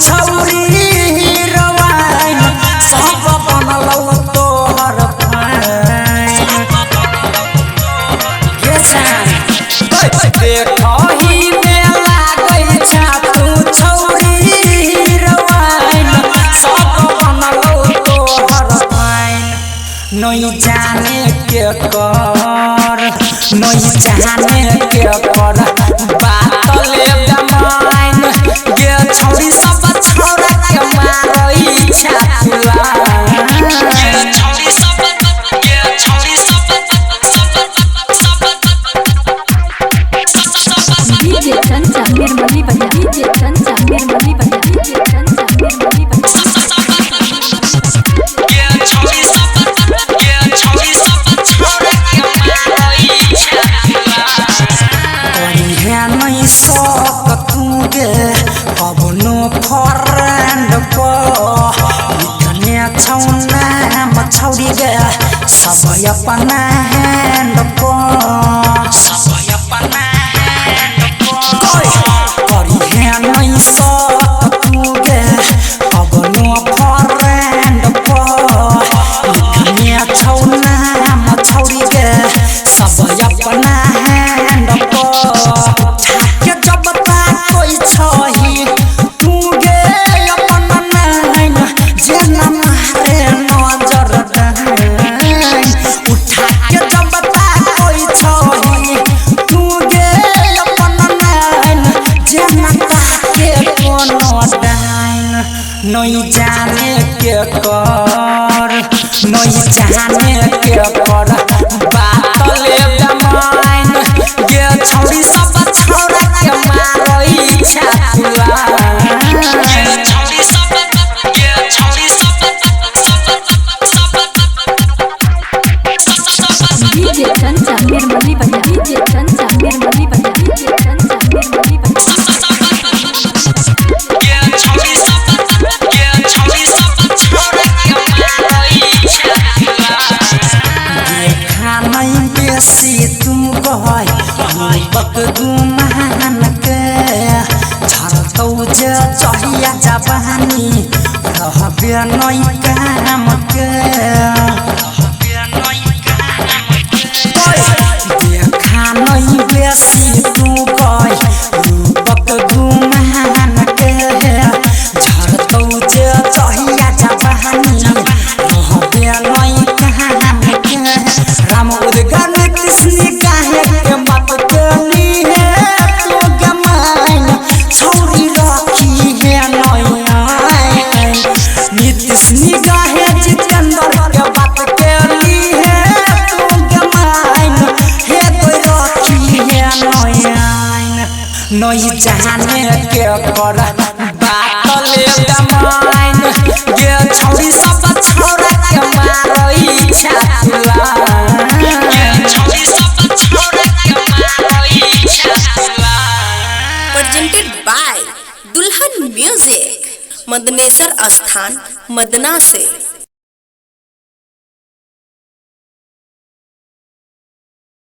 छौरी हीरोइन सब बनलौ तोहर फाइन के जान देखही में लागै छ तू छौरी हीरोइन सब बनलौ तोहर फाइन नहीं जाने के कर नहीं जाने के कर बात ले जमाइन ये छौरी सब छौरा के मारई छाला ये छौरी सब डीजे चंचा निर्मली बजा डीजे चंचा निर्मली बजा डीजे चंचा निर्मली बजा ये छौरी सब छौरा के मारई छाला कोई है नहीं सक तू गे अब नो फ्रेंड को इतने छौना मछौरी गे सब अपना हैंड को सब अपना हैंड को करी है नहीं सक तू गे अब नो फ्रेंड को इतने छौना मछौरी गे सब अपना हैंड को के जब तक कोई छही तू गे अपन नैन जे न मारे नजर दहन उठा के जब तक कोई छही तू गे अपन नैन जे न ताके कोनो डाइन नहीं जाने के कर नहीं जाने के कर बात ले जमाइन ये छौरी सब छौरा के मारई छाला ये छौरी सब डीजे चंचा निर्मली बजा डीजे चंचा निर्मली बजा डीजे चंचा निर्मली बजा ये छौरी सब छौरा के मारई छाला देखा नहीं बेसी तू कहै बक गुमान के झरतौ जे चहिया जवानी रहबे नहीं काम के देखा नहीं बेसी तू कहै बक गुमान के झरतौ जे चहिया जवानी रहबे नहीं काम के राम उदगार कृष्ण काहे के मत कली है तो गमाइन छौरी रखी है नया नीतीश निगाहे जितेंद्र के बात कली है तो गमाइन हे कोई रखी है नया नहीं जाने के कर बात ले गमाइन ये छौरी सब छौरा के मारई छाला presented by दुल्हन म्यूजिक मदनेसर स्थान मदना से।